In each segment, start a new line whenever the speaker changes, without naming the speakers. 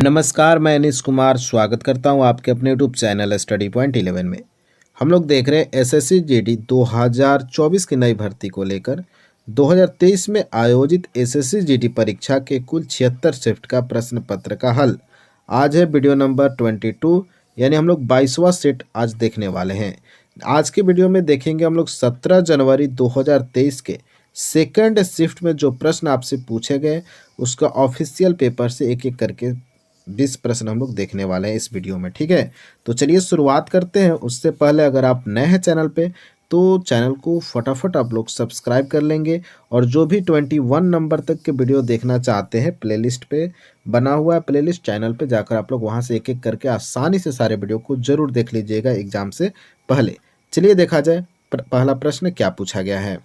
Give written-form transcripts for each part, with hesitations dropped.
नमस्कार, मैं अनीश कुमार स्वागत करता हूं आपके अपने यूट्यूब चैनल स्टडी पॉइंट 11 में। हम लोग देख रहे हैं एसएससी जीडी 2024 की नई भर्ती को लेकर 2023 में आयोजित एसएससी जीडी परीक्षा के कुल 76 शिफ्ट का प्रश्न पत्र का हल। आज है वीडियो नंबर 22, यानी हम लोग 22वां सेट आज देखने वाले हैं। आज के वीडियो में देखेंगे हम लोग 17 जनवरी 2023 के सेकंड शिफ्ट में जो प्रश्न आपसे पूछे गए उसका ऑफिशियल पेपर से एक एक करके 20 प्रश्न हम लोग देखने वाले हैं इस वीडियो में। ठीक है, तो चलिए शुरुआत करते हैं। उससे पहले अगर आप नए हैं चैनल पे तो चैनल को फटाफट आप लोग सब्सक्राइब कर लेंगे, और जो भी 21 नंबर तक के वीडियो देखना चाहते हैं प्लेलिस्ट पे बना हुआ है, प्लेलिस्ट चैनल पे जाकर आप लोग वहां से एक एक करके आसानी से सारे वीडियो को जरूर देख लीजिएगा एग्जाम से पहले। चलिए देखा जाए पहला प्रश्न क्या पूछा गया है।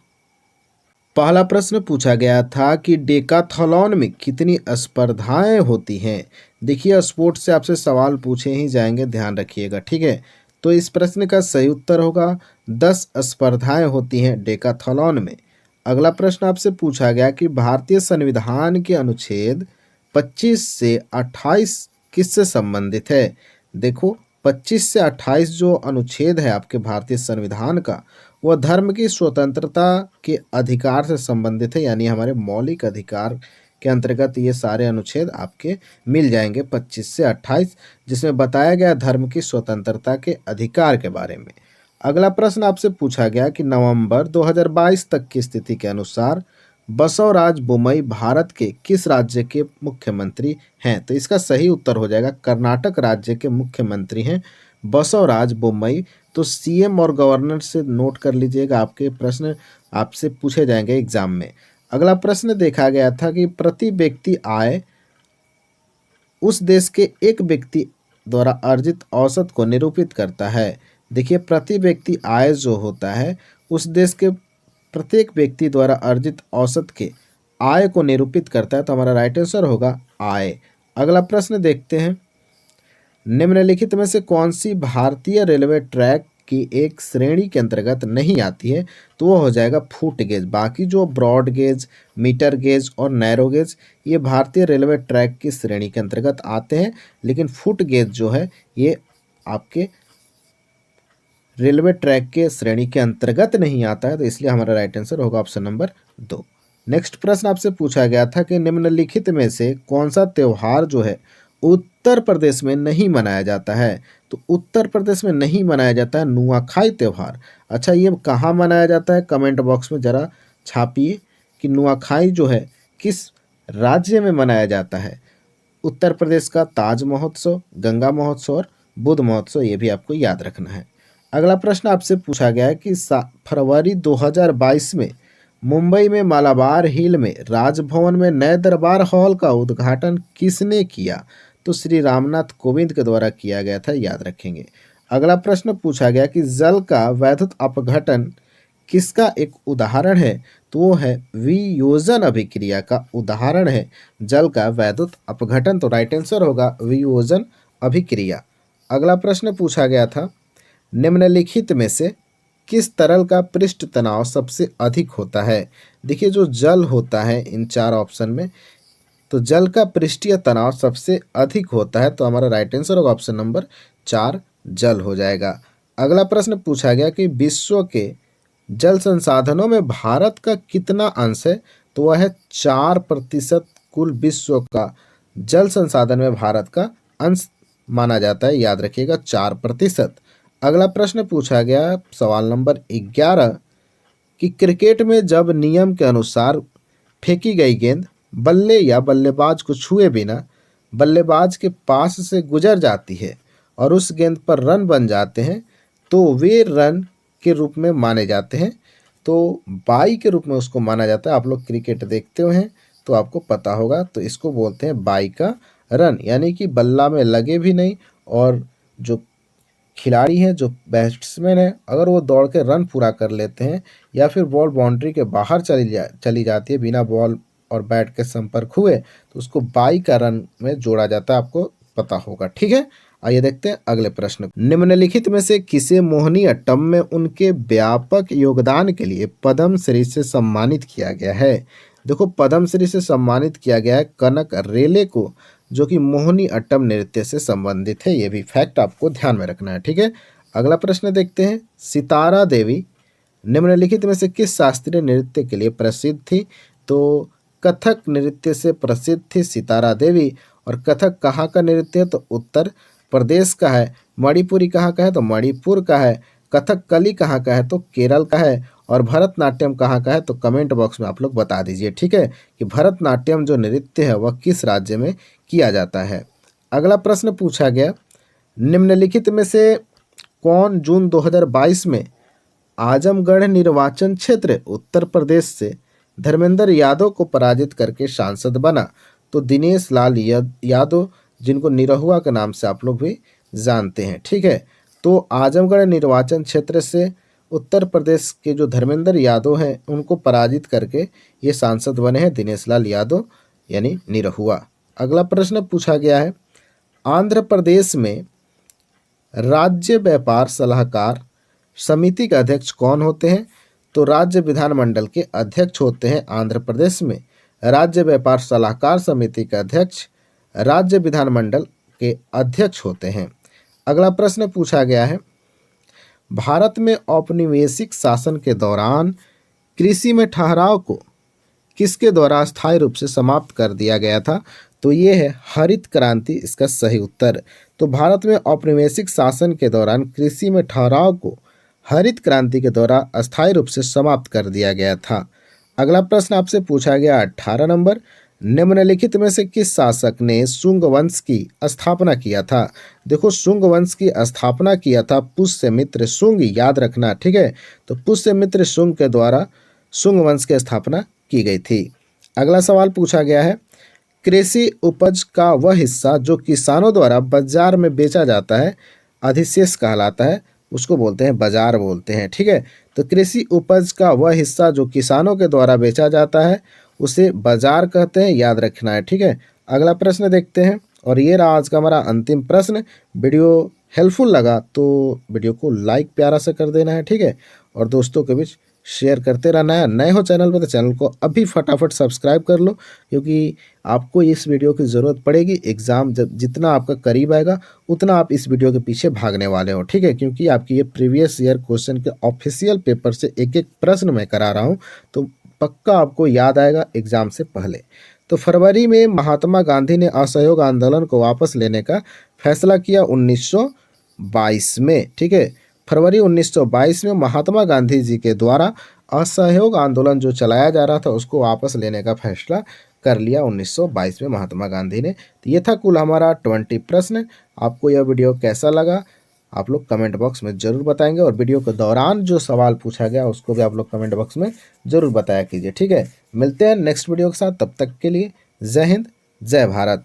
पहला प्रश्न पूछा गया था कि डेकाथलॉन में कितनी स्पर्धाएं होती हैं। देखिए, स्पोर्ट्स से आपसे सवाल पूछे ही जाएंगे, ध्यान रखिएगा। ठीक है, तो इस प्रश्न का सही उत्तर होगा 10 स्पर्धाएं होती हैं डेकाथलॉन में। अगला प्रश्न आपसे पूछा गया कि भारतीय संविधान के अनुच्छेद 25 से 28 किससे संबंधित है। देखो, 25 से 28 जो अनुच्छेद है आपके भारतीय संविधान का, वह धर्म की स्वतंत्रता के अधिकार से संबंधित है, यानी हमारे मौलिक अधिकार के अंतर्गत ये सारे अनुच्छेद आपके मिल जाएंगे 25 से 28, जिसमें बताया गया धर्म की स्वतंत्रता के अधिकार के बारे में। अगला प्रश्न आपसे पूछा गया कि नवंबर 2022 तक की स्थिति के अनुसार बसवराज बोम्मई भारत के किस राज्य के मुख्यमंत्री हैं। तो इसका सही उत्तर हो जाएगा कर्नाटक राज्य के मुख्यमंत्री हैं बसवराज बोम्मई। तो सीएम और गवर्नर से नोट कर लीजिएगा, आपके प्रश्न आपसे पूछे जाएंगे एग्जाम में। अगला प्रश्न देखा गया था कि प्रति व्यक्ति आय उस देश के एक व्यक्ति द्वारा अर्जित औसत को निरूपित करता है। देखिए, प्रति व्यक्ति आय जो होता है उस देश के प्रत्येक व्यक्ति द्वारा अर्जित औसत के आय को निरूपित करता है, तो हमारा राइट आंसर होगा आय। अगला प्रश्न देखते हैं, निम्नलिखित में से कौन सी भारतीय रेलवे ट्रैक की एक श्रेणी के अंतर्गत नहीं आती है। तो वो हो जाएगा फुट गेज। बाकी जो ब्रॉड गेज, मीटर गेज और नैरो गेज ये भारतीय रेलवे ट्रैक की श्रेणी के अंतर्गत आते हैं, लेकिन फुट गेज जो है ये आपके रेलवे ट्रैक के श्रेणी के अंतर्गत नहीं आता है, तो इसलिए हमारा राइट आंसर होगा ऑप्शन नंबर 2। नेक्स्ट प्रश्न आपसे पूछा गया था कि निम्नलिखित में से कौन सा त्यौहार जो है उत्तर प्रदेश में नहीं मनाया जाता है। तो उत्तर प्रदेश में नहीं मनाया जाता है नुआखाई त्यौहार। अच्छा, ये कहाँ मनाया जाता है, कमेंट बॉक्स में ज़रा छापिए कि नुआखाई जो है किस राज्य में मनाया जाता है। उत्तर प्रदेश का ताज महोत्सव, गंगा महोत्सव और बुद्ध महोत्सव, ये भी आपको याद रखना है। अगला प्रश्न आपसे पूछा गया है कि फरवरी 2022 में मुंबई में मालाबार हिल में राजभवन में नए दरबार हॉल का उद्घाटन किसने किया। तो श्री रामनाथ कोविंद के द्वारा किया गया था, याद रखेंगे। अगला प्रश्न पूछा गया कि जल का वैद्युत अपघटन किसका एक उदाहरण है। तो वो है वियोजन अभिक्रिया का उदाहरण है जल का वैद्युत अपघटन। तो राइट आंसर होगा वियोजन अभिक्रिया। अगला प्रश्न पूछा गया था, निम्नलिखित में से किस तरल का पृष्ठ तनाव सबसे अधिक होता है। देखिए, जो जल होता है इन चार ऑप्शन में, तो जल का पृष्ठीय तनाव सबसे अधिक होता है, तो हमारा राइट आंसर होगा ऑप्शन नंबर 4 जल हो जाएगा। अगला प्रश्न पूछा गया कि विश्व के जल संसाधनों में भारत का कितना अंश है। तो वह है 4%। कुल विश्व का जल संसाधन में भारत का अंश माना जाता है, याद रखिएगा 4%। अगला प्रश्न पूछा गया सवाल नंबर 11 कि क्रिकेट में जब नियम के अनुसार फेंकी गई गेंद बल्ले या बल्लेबाज को छुए बिना बल्लेबाज के पास से गुजर जाती है और उस गेंद पर रन बन जाते हैं, तो वे रन के रूप में माने जाते हैं। तो बाई के रूप में उसको माना जाता है। आप लोग क्रिकेट देखते हुए हैं तो आपको पता होगा, तो इसको बोलते हैं बाई का रन, यानी कि बल्ला में लगे भी नहीं और जो खिलाड़ी हैं, जो बैट्समैन है, अगर वो दौड़ के रन पूरा कर लेते हैं या फिर बॉल बाउंड्री के बाहर चली जाती है बिना बॉल और बैट के संपर्क हुए, तो उसको बाई का रन में जोड़ा जाता है, आपको पता होगा। ठीक है, आइए देखते हैं अगले प्रश्न। निम्नलिखित में से किसे मोहिनीअट्टम में उनके व्यापक योगदान के लिए पद्मश्री से सम्मानित किया गया है। देखो, पद्मश्री से सम्मानित किया गया है कनक रेले को, जो कि मोहिनी अट्टम नृत्य से संबंधित है। ये भी फैक्ट आपको ध्यान में रखना है, ठीक है। अगला प्रश्न देखते हैं, सितारा देवी निम्नलिखित में से किस शास्त्रीय नृत्य के लिए प्रसिद्ध थी? तो कथक नृत्य से प्रसिद्ध थी सितारा देवी। और कथक कहाँ का नृत्य है? तो उत्तर प्रदेश का है। मणिपुरी कहाँ का है? तो मणिपुर का है। कथकली कहाँ का है? तो केरल का है। और भरतनाट्यम कहाँ का है? तो कमेंट बॉक्स में आप लोग बता दीजिए, ठीक है, कि भरतनाट्यम जो नृत्य है वह किस राज्य में किया जाता है। अगला प्रश्न पूछा गया, निम्नलिखित में से कौन जून 2022 में आजमगढ़ निर्वाचन क्षेत्र उत्तर प्रदेश से धर्मेंद्र यादव को पराजित करके सांसद बना? तो दिनेश लाल यादव, जिनको निरहुआ के नाम से आप लोग भी जानते हैं, ठीक है। तो आजमगढ़ निर्वाचन क्षेत्र से उत्तर प्रदेश के जो धर्मेंद्र यादव हैं उनको पराजित करके ये सांसद बने हैं दिनेश लाल यादव यानी निरहुआ। अगला प्रश्न पूछा गया है, आंध्र प्रदेश में राज्य व्यापार सलाहकार समिति के अध्यक्ष कौन होते हैं? तो राज्य विधानमंडल के अध्यक्ष होते हैं आंध्र प्रदेश में। राज्य व्यापार सलाहकार समिति के अध्यक्ष राज्य विधानमंडल के अध्यक्ष होते हैं। अगला प्रश्न पूछा गया है, भारत में औपनिवेशिक शासन के दौरान कृषि में ठहराव को किसके द्वारा अस्थायी रूप से समाप्त कर दिया गया था? तो ये है हरित क्रांति, इसका सही उत्तर। तो भारत में औपनिवेशिक शासन के दौरान कृषि में ठहराव को हरित क्रांति के द्वारा अस्थायी रूप से समाप्त कर दिया गया था। अगला प्रश्न आपसे पूछा गया 18 नंबर, निम्नलिखित में से किस शासक ने शुंग वंश की स्थापना किया था? देखो, शुंग वंश की स्थापना किया था पुष्यमित्र शुंग, याद रखना, ठीक है। तो पुष्यमित्र शुंग के द्वारा शुंग वंश की स्थापना की गई थी। अगला सवाल पूछा गया है, कृषि उपज का वह हिस्सा जो किसानों द्वारा बाजार में बेचा जाता है अधिशेष कहलाता है, उसको बोलते हैं बाजार बोलते हैं, ठीक है। तो कृषि उपज का वह हिस्सा जो किसानों के द्वारा बेचा जाता है उसे बाजार कहते हैं, याद रखना है, ठीक है। अगला प्रश्न देखते हैं, और ये रहा आज का हमारा अंतिम प्रश्न। वीडियो हेल्पफुल लगा तो वीडियो को लाइक प्यारा से कर देना है, ठीक है, और दोस्तों के बीच शेयर करते रहना है। नए हो चैनल पर तो चैनल को अभी फटाफट सब्सक्राइब कर लो, क्योंकि आपको इस वीडियो की ज़रूरत पड़ेगी। एग्ज़ाम जब जितना आपका करीब आएगा उतना आप इस वीडियो के पीछे भागने वाले हो, ठीक है, क्योंकि आपकी ये प्रीवियस ईयर क्वेश्चन के ऑफिशियल पेपर से एक एक प्रश्न मैं करा रहा हूँ, तो पक्का आपको याद आएगा एग्ज़ाम से पहले। तो फरवरी में महात्मा गांधी ने असहयोग आंदोलन को वापस लेने का फैसला किया 1922 में, ठीक है। फरवरी 1922 में महात्मा गांधी जी के द्वारा असहयोग आंदोलन जो चलाया जा रहा था उसको वापस लेने का फैसला कर लिया 1922 में महात्मा गांधी ने। तो ये था कुल हमारा 20 प्रश्न। आपको यह वीडियो कैसा लगा आप लोग कमेंट बॉक्स में ज़रूर बताएंगे, और वीडियो के दौरान जो सवाल पूछा गया उसको भी आप लोग कमेंट बॉक्स में ज़रूर बताया कीजिए, ठीक है। मिलते हैं नेक्स्ट वीडियो के साथ, तब तक के लिए जय हिंद जय भारत।